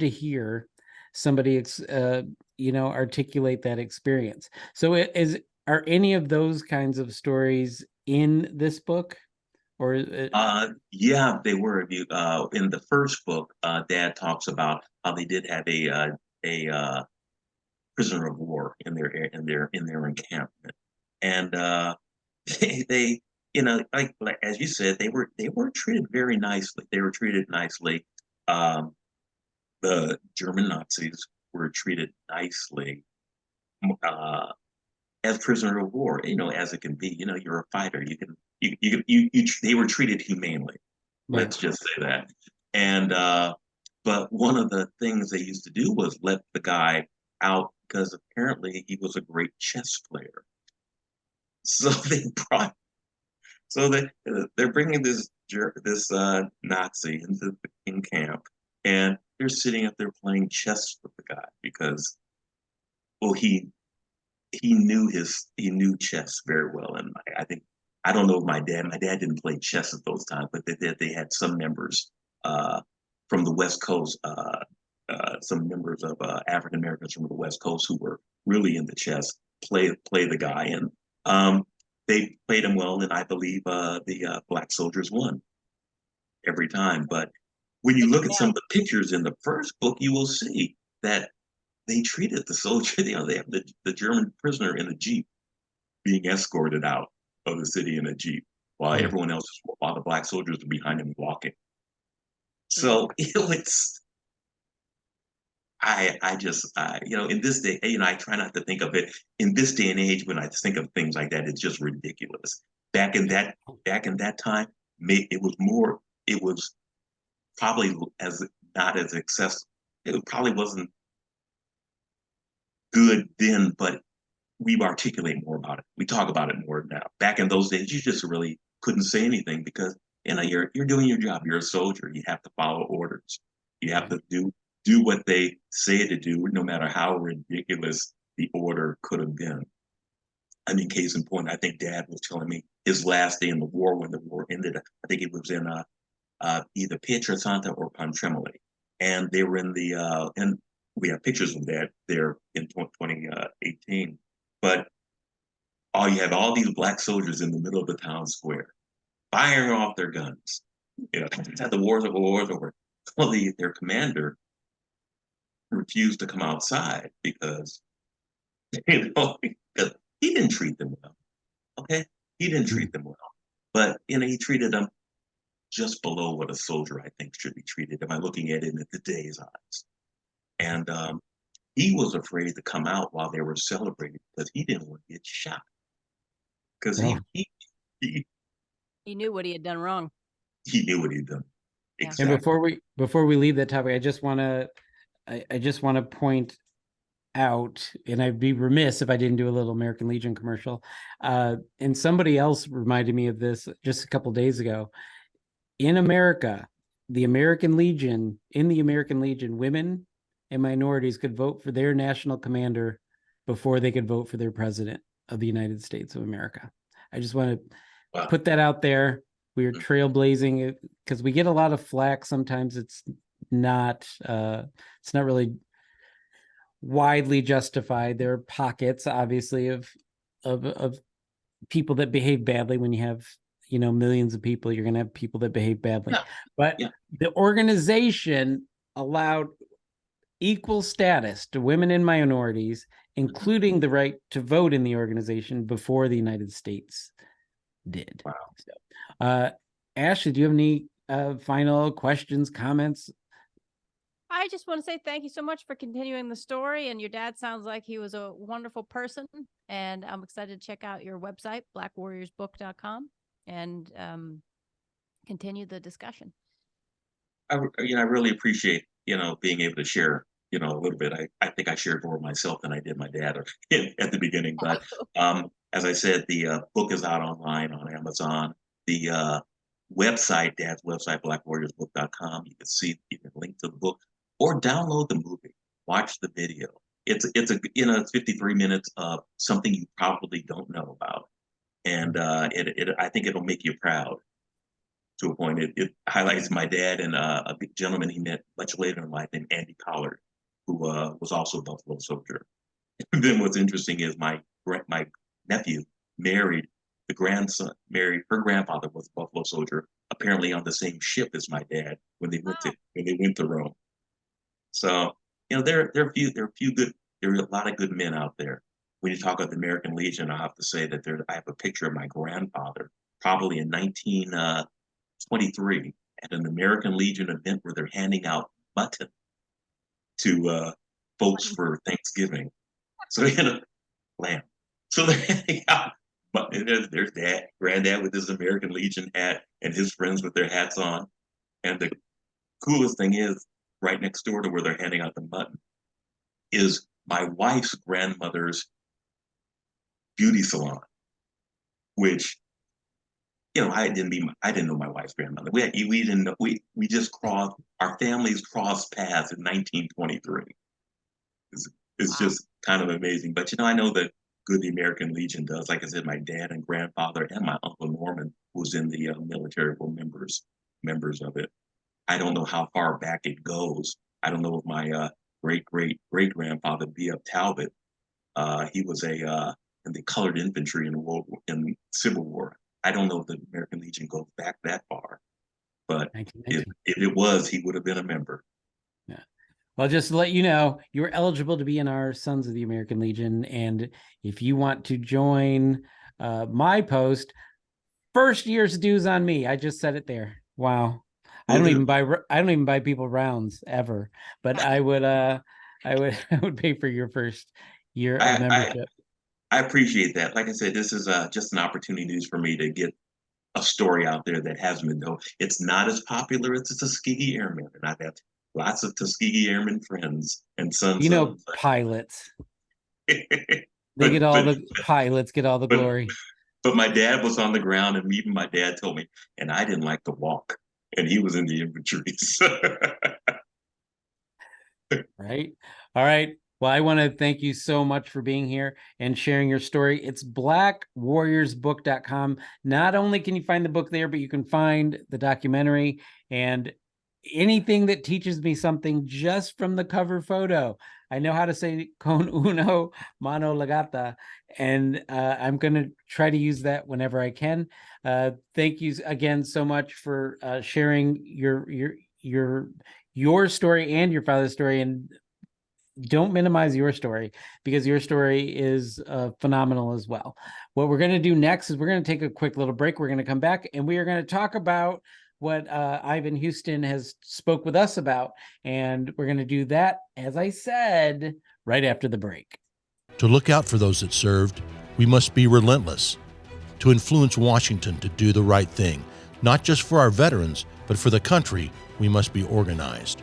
S3: to hear somebody, articulate that experience. So are any of those kinds of stories in this book? Or
S8: yeah, they were. In the first book, Dad talks about how they did have a prisoner of war in their encampment, and they like as you said, they were treated very nicely. They were treated nicely. The German Nazis were treated nicely as prisoner of war. As it can be. You're a fighter. They were treated humanely.
S3: Right.
S8: Let's just say that. And but one of the things they used to do was let the guy out because apparently he was a great chess player. So they're bringing this Nazi in camp, and they're sitting up there playing chess with the guy because, well, he knew chess very well, and I don't know if my dad didn't play chess at those times, but they had some members from the West Coast, some members of African Americans from the West Coast who were really into chess play the guy, and they played him well, and I believe the black soldiers won every time. But when you look at some of the pictures in the first book, you will see that they treated the soldier. They have the German prisoner in a jeep being escorted out of the city in a jeep, while while the black soldiers are behind him walking. So it's. I just in this day, I try not to think of it in this day and age. When I think of things like that, it's just ridiculous. Back in that time, it was probably not as accessible. It probably wasn't good then, but we articulate more about it. We talk about it more now. Back in those days, you just really couldn't say anything because you're doing your job. You're a soldier. You have to follow orders. You have to do what they say to do, no matter how ridiculous the order could have been. I mean, case in point, I think Dad was telling me his last day in the war, when the war ended, I think it was in either Pietrasanta or Pontremoli. And they were in the, and we have pictures of that there in 2018. But you had all these black soldiers in the middle of the town square, firing off their guns. The war's over. Well, their commander refused to come outside because he didn't treat them well. Okay, he didn't treat them well, but he treated them just below what a soldier, I think, should be treated. Am I looking at it in today's eyes? And he was afraid to come out while they were celebrating because he didn't want to get shot. Because he
S4: knew what he had done wrong.
S8: He knew what he'd done.
S4: Yeah.
S8: Exactly.
S3: And before we leave that topic, I just want to point out, and I'd be remiss if I didn't do a little American Legion commercial. And somebody else reminded me of this just a couple days ago. In America, in the American Legion, women and minorities could vote for their national commander before they could vote for their president of the United States of America. I just want to put that out there. We are trailblazing it because we get a lot of flack. Sometimes it's not really widely justified. There are pockets, obviously, of people that behave badly. When you have millions of people, you're going to have people that behave badly. But the organization allowed equal status to women and minorities, including the right to vote in the organization before the United States did.
S8: Wow.
S3: So, Ashley, do you have any final questions, comments?
S4: I just want to say thank you so much for continuing the story. And your dad sounds like he was a wonderful person. And I'm excited to check out your website, blackwarriorsbook.com, and continue the discussion.
S8: I really appreciate, being able to share, a little bit. I think I shared more of myself than I did my dad at the beginning. But as I said, the book is out online on Amazon. The website, Dad's website, blackwarriorsbook.com. You can link to the book or download the movie, watch the video. It's 53 minutes of something you probably don't know about, and I think it'll make you proud. To a point, it highlights my dad and a big gentleman he met much later in life named Andy Pollard, who was also a Buffalo Soldier. And then what's interesting is my nephew married her grandfather was a Buffalo Soldier, apparently on the same ship as my dad when they went to Rome. So there are a lot of good men out there. When you talk about the American Legion, I have to say that I have a picture of my grandfather, probably in 1923, at an American Legion event where they're handing out mutton to folks for Thanksgiving. So lamb. So they're handing out. But there's granddad with his American Legion hat and his friends with their hats on. And the coolest thing is, right next door to where they're handing out the mutton is my wife's grandmother's beauty salon, which I didn't know my wife's grandmother. We didn't know. We just our families crossed paths in 1923. It's just kind of amazing. But I know that good the American Legion does. Like I said, my dad and grandfather and my Uncle Norman, who's in the military, were members of it. I don't know how far back it goes. I don't know if my great grandfather B.F. Talbot, he was in the colored infantry in the Civil War. I don't know if the American Legion goes back that far, but if it was, he would have been a member.
S3: Yeah. Well, just to let you know, you're eligible to be in our Sons of the American Legion. And if you want to join my post, first year's dues on me. I just said it there. Wow. I don't even buy people rounds ever, but I would pay for your first year of membership.
S8: I appreciate that. Like I said, this is just an opportunity for me to get a story out there that hasn't been known. It's not as popular as the Tuskegee Airmen, and I've had lots of Tuskegee Airmen friends and sons.
S3: Pilots. Pilots get all the glory.
S8: But my dad was on the ground, and even my dad told me, and I didn't like to walk, and he was in the infantry.
S3: Right. All right. Well, I want to thank you so much for being here and sharing your story. It's blackwarriorsbook.com. Not only can you find the book there, but you can find the documentary and anything that teaches me something just from the cover photo. I know how to say con uno mano legata, and I'm going to try to use that whenever I can. Thank you again so much for sharing your story and your father's story, and don't minimize your story, because your story is phenomenal as well. What we're going to do next is we're going to take a quick little break. We're going to come back and we are going to talk about what Ivan Houston has spoke with us about. And we're going to do that, as I said, right after the break.
S9: To look out for those that served, we must be relentless. To influence Washington to do the right thing, not just for our veterans, but for the country, we must be organized.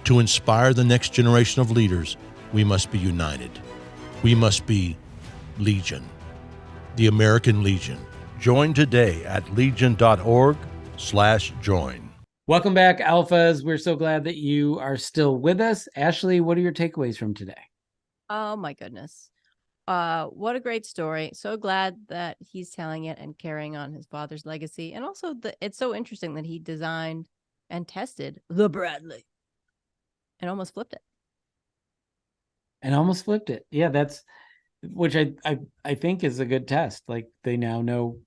S9: To inspire the next generation of leaders, we must be united. We must be Legion, the American Legion. Join today at legion.org/join.
S3: Welcome back, Alphas. We're so glad that you are still with us. Ashley, what are your takeaways from today?
S4: Oh my goodness. What a great story. So glad that he's telling it and carrying on his father's legacy. And also it's so interesting that he designed and tested the Bradley. And almost flipped it. Yeah, that's which I think is a good test. Like, they now know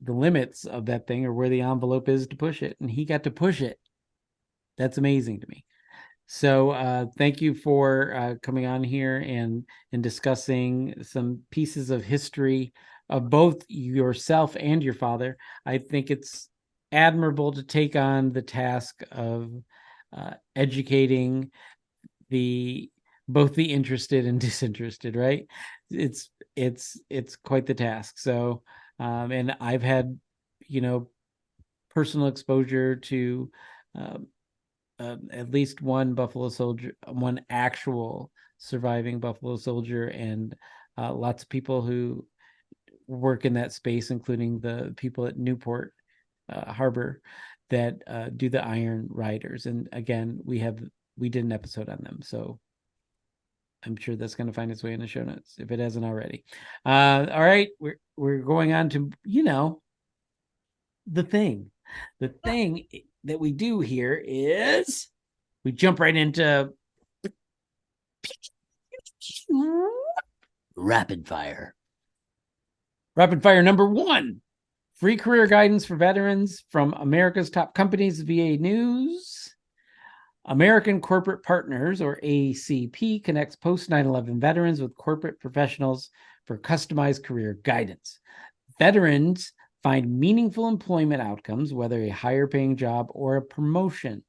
S4: the limits of that thing or where the envelope is to push it, and he got to push it. That's amazing to me. So thank you for coming on here and discussing some pieces of history of both yourself and your father. I think it's admirable to take on the task of
S3: educating both the interested and disinterested, right? It's quite the task. So, and I've had, personal exposure to at least one Buffalo Soldier, one actual surviving Buffalo Soldier, and lots of people who work in that space, including the people at Newport Harbor that do the Iron Riders. And again, we did an episode on them, so I'm sure that's going to find its way in the show notes if it hasn't already. All right, we're going on to the thing. The thing that we do here is we jump right into rapid fire. Rapid fire number 1. Free career guidance for veterans from America's top companies, VA News. American Corporate Partners, or ACP, connects post 9/11 veterans with corporate professionals for customized career guidance. Veterans find meaningful employment outcomes, whether a higher paying job or a promotion.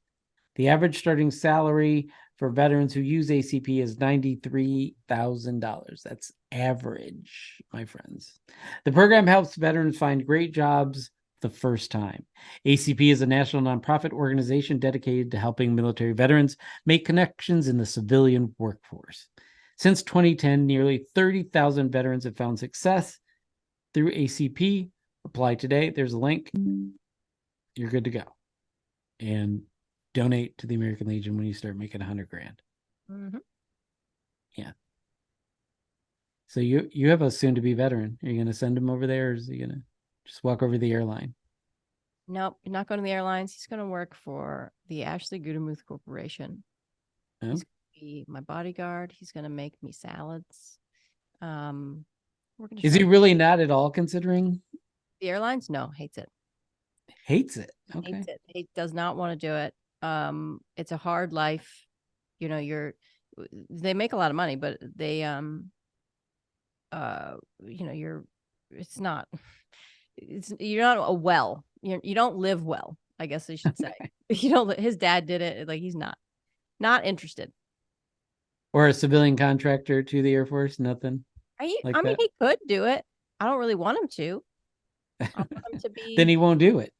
S3: The average starting salary for veterans who use ACP is $93,000. That's average, my friends. The program helps veterans find great jobs the first time. ACP is a national nonprofit organization dedicated to helping military veterans make connections in the civilian workforce. Since 2010, nearly 30,000 veterans have found success through ACP. Apply today. There's a link. You're good to go. And donate to the American Legion when you start making $100,000.
S4: Mm-hmm.
S3: Yeah. So you have a soon-to-be veteran. Are you going to send him over there, or is he going to just walk over the airline?
S4: Nope, not going to the airlines. He's going to work for the Ashley Gudemuth Corporation.
S3: Oh.
S4: He's going to be my bodyguard. He's going to make me salads.
S3: Is he really not at all considering
S4: the airlines? No, hates it.
S3: Hates it. Okay.
S4: Hates it. He does not want to do it. It's a hard life. They make a lot of money, but they you're not you don't live well, I guess I should say. His dad did it. Like, he's not interested.
S3: Or a civilian contractor to the Air Force, nothing.
S4: He could do it. I don't really want him to. I want him to be.
S3: Then he won't do it.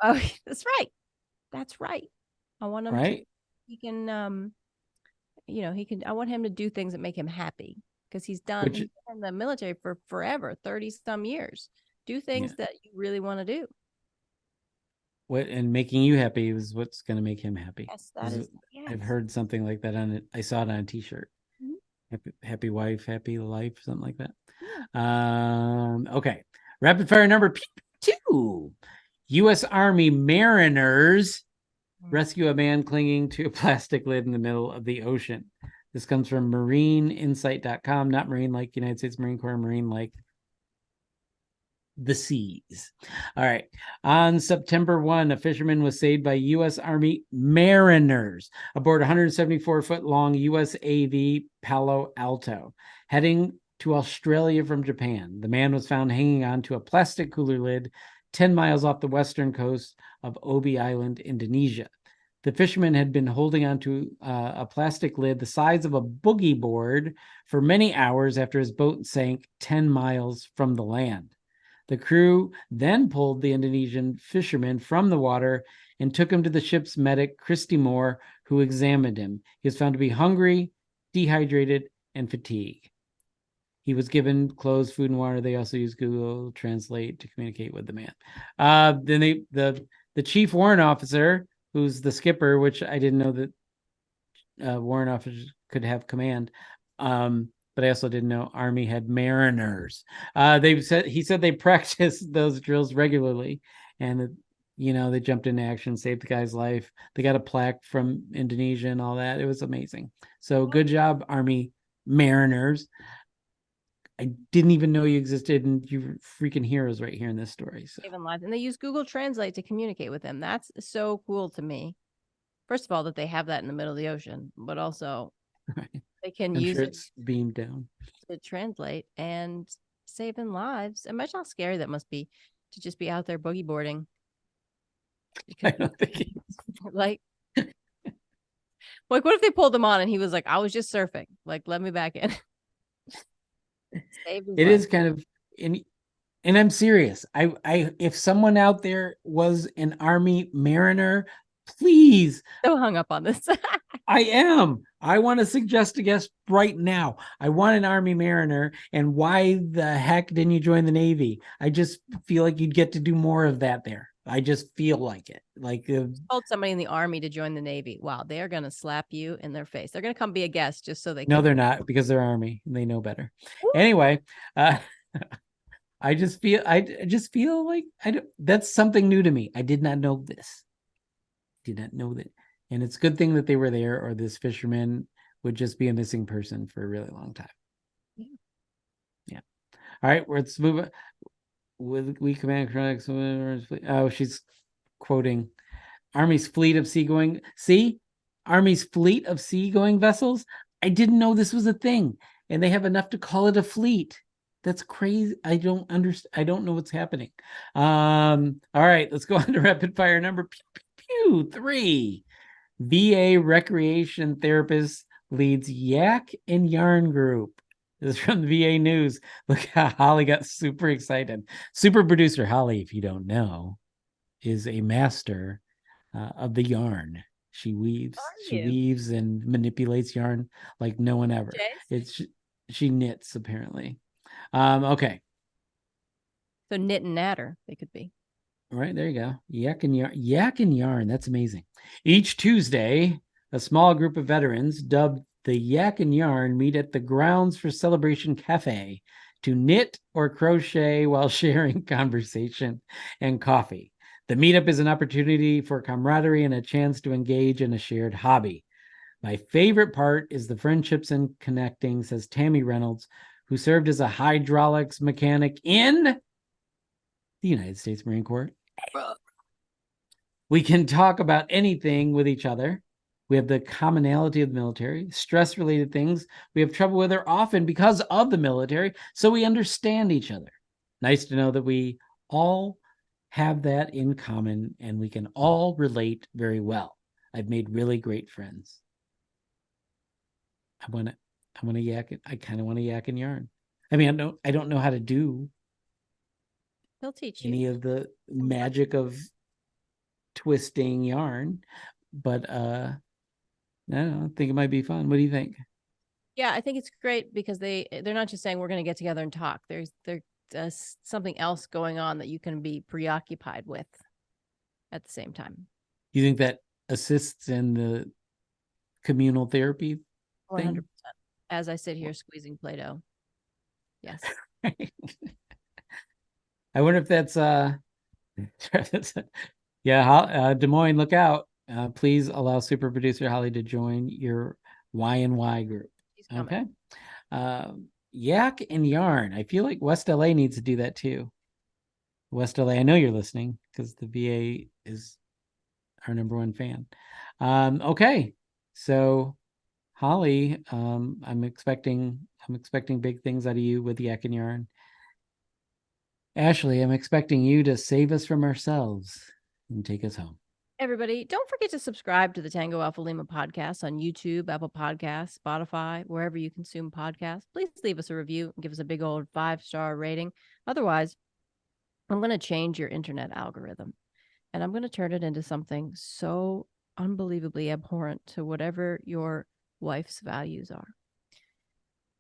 S4: Oh, that's right. That's right. I want him
S3: to.
S4: He can. He can. I want him to do things that make him happy, because he's been in the military for forever, 30-some years. Do things that you really want to do.
S3: And making you happy is what's going to make him happy.
S4: Yes, that is. Yes.
S3: I've heard something like that on it. I saw it on a T-shirt. Mm-hmm. Happy wife, happy life, something like that. Yeah. Okay. Rapid fire number 2. U.S. Army mariners rescue a man clinging to a plastic lid in the middle of the ocean. This comes from marineinsight.com, not Marine like United States Marine Corps, Marine like the seas. All right. On September 1, a fisherman was saved by U.S. Army mariners aboard a 174-foot-long USAV Palo Alto, heading to Australia from Japan. The man was found hanging on to a plastic cooler lid 10 miles off the western coast of Obi Island, Indonesia. The fisherman had been holding onto a plastic lid the size of a boogie board for many hours after his boat sank 10 miles from the land. The crew then pulled the Indonesian fisherman from the water and took him to the ship's medic, Christy Moore, who examined him. He was found to be hungry, dehydrated, and fatigued. He was given clothes, food, and water. They also used Google Translate to communicate with the man. Then the chief warrant officer, who's the skipper, which I didn't know that warrant officers could have command, but I also didn't know Army had mariners. He said they practiced those drills regularly, and they jumped into action, saved the guy's life. They got a plaque from Indonesia and all that. It was amazing. So good job, Army mariners. I didn't even know you existed, and you're freaking heroes right here in this story. So.
S4: Saving lives. And they use Google Translate to communicate with them. That's so cool to me. First of all, that they have that in the middle of the ocean, but also they can use it
S3: beamed down
S4: to translate and saving lives. Imagine how scary that must be to just be out there boogie boarding.
S3: I don't think
S4: like Like, what if they pulled him on and he was like, I was just surfing. Like, let me back in. Saved his
S3: It
S4: life.
S3: is kind of, and I'm serious. If someone out there was an Army mariner, please,
S4: So hung up on this.
S3: I am. I want to suggest a guest right now. I want an Army mariner. And why the heck didn't you join the Navy? I just feel like you'd get to do more of that there. I just feel like it. Like
S4: Told somebody in the Army to join the Navy. Wow, they are going to slap you in their face. They're going to come be a guest just so they
S3: no,
S4: can.
S3: they're not, because they're Army and they know better. Anyway, I just feel like that's something new to me. I did not know this. Did not know that. And it's a good thing that they were there, or this fisherman would just be a missing person for a really long time. Yeah. All right, let's move on. We command. Oh, she's quoting Army's fleet of seagoing. See, Army's fleet of seagoing vessels. I didn't know this was a thing, and they have enough to call it a fleet. That's crazy. I don't understand. I don't know what's happening. All right, let's go on to rapid fire number 3. VA recreation therapist leads Yak and Yarn group. This is from the VA News. Look how Holly got super excited. Super producer Holly, if you don't know, is a master of the yarn. She weaves and manipulates yarn like no one ever. She knits, apparently. Okay.
S4: So knit and natter, they could be.
S3: All right, there you go. Yak and Yarn. That's amazing. Each Tuesday, a small group of veterans dubbed the Yak and Yarn meet at the Grounds for Celebration Cafe to knit or crochet while sharing conversation and coffee. The meetup is an opportunity for camaraderie and a chance to engage in a shared hobby. My favorite part is the friendships and connecting, says Tammy Reynolds, who served as a hydraulics mechanic in the United States Marine Corps. We can talk about anything with each other. We have the commonality of the military, stress-related things we have trouble with are often because of the military, so we understand each other. Nice to know that we all have that in common and we can all relate very well. I've made really great friends. I want to yak. I kind of want to yak and yarn. I mean, I don't know how to do
S4: They'll teach you
S3: any of the magic of twisting yarn, but I think it might be fun. What do you think?
S4: Yeah, I think it's great because they're not just saying we're going to get together and talk. There's something else going on that you can be preoccupied with at the same time.
S3: You think that assists in the communal therapy thing?
S4: 100%. As I sit here squeezing Play-Doh. Yes.
S3: I wonder if that's yeah, Des Moines, look out. Please allow super producer Holly to join your Y&Y group. Okay. Yak and Yarn. I feel like West LA needs to do that too. West LA, I know you're listening because the VA is our #1 fan. Okay. So Holly, I'm expecting big things out of you with Yak and Yarn. Ashley, I'm expecting you to save us from ourselves and take us home.
S4: Everybody, don't forget to subscribe to the Tango Alpha Lima podcast on YouTube, Apple Podcasts, Spotify, wherever you consume podcasts. Please leave us a review and give us a big old 5-star rating. Otherwise, I'm going to change your internet algorithm and I'm going to turn it into something so unbelievably abhorrent to whatever your wife's values are.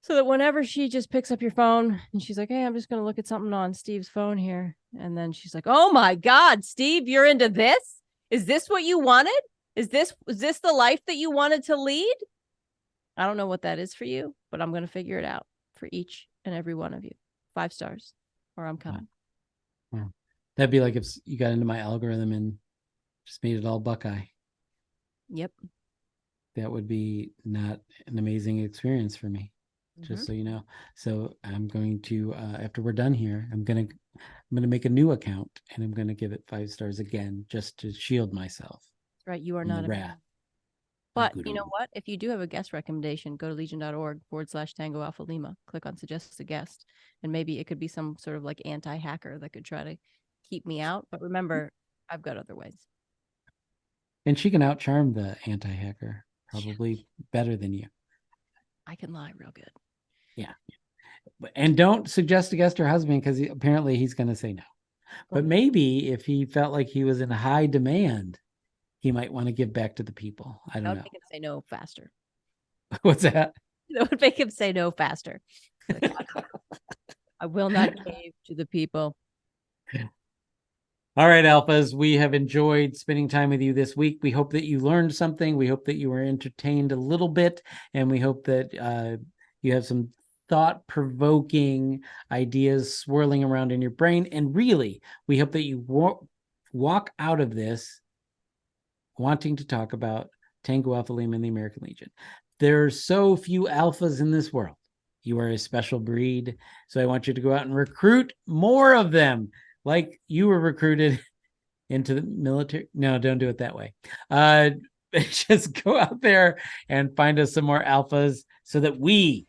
S4: So that whenever she just picks up your phone and she's like, hey, I'm just going to look at something on Steve's phone here. And then she's like, oh my God, Steve, you're into this? Is this what you wanted? Was this the life that you wanted to lead? I don't know what that is for you, but I'm going to figure it out for each and every one of you. 5 stars or I'm coming.
S3: Wow. That'd be like if you got into my algorithm and just made it all Buckeye.
S4: Yep.
S3: That would be not an amazing experience for me. Just so you know. So I'm going to after we're done here, I'm gonna make a new account and I'm gonna give it 5 stars again just to shield myself.
S4: That's right. You are not a
S3: wrath.
S4: But you know what? If you do have a guest recommendation, go to legion.org/Tango Alpha Lima, click on suggest a guest, and maybe it could be some sort of like anti-hacker that could try to keep me out. But remember, I've got other ways.
S3: And she can outcharm the anti-hacker probably better than you.
S4: I can lie real good.
S3: Yeah. And don't suggest against her husband because apparently he's going to say no. But maybe if he felt like he was in high demand, he might want to give back to the people. I don't
S4: That would
S3: know.
S4: make him say no faster.
S3: What's that?
S4: That would make him say no faster. Like, I will not cave to the people.
S3: All right, Alphas, we have enjoyed spending time with you this week. We hope that you learned something. We hope that you were entertained a little bit. And we hope that you have some thought-provoking ideas swirling around in your brain. And really, we hope that you walk out of this wanting to talk about Tango Alpha Lima and the American Legion. There's so few alphas in this world. You are a special breed. So I want you to go out and recruit more of them, like you were recruited into the military. No, don't do it that way. Just go out there and find us some more alphas so that we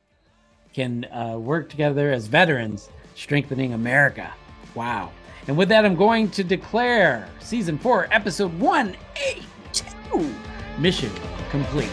S3: can work together as veterans, strengthening America. Wow. And with that, I'm going to declare Season 4, Episode 182, mission complete.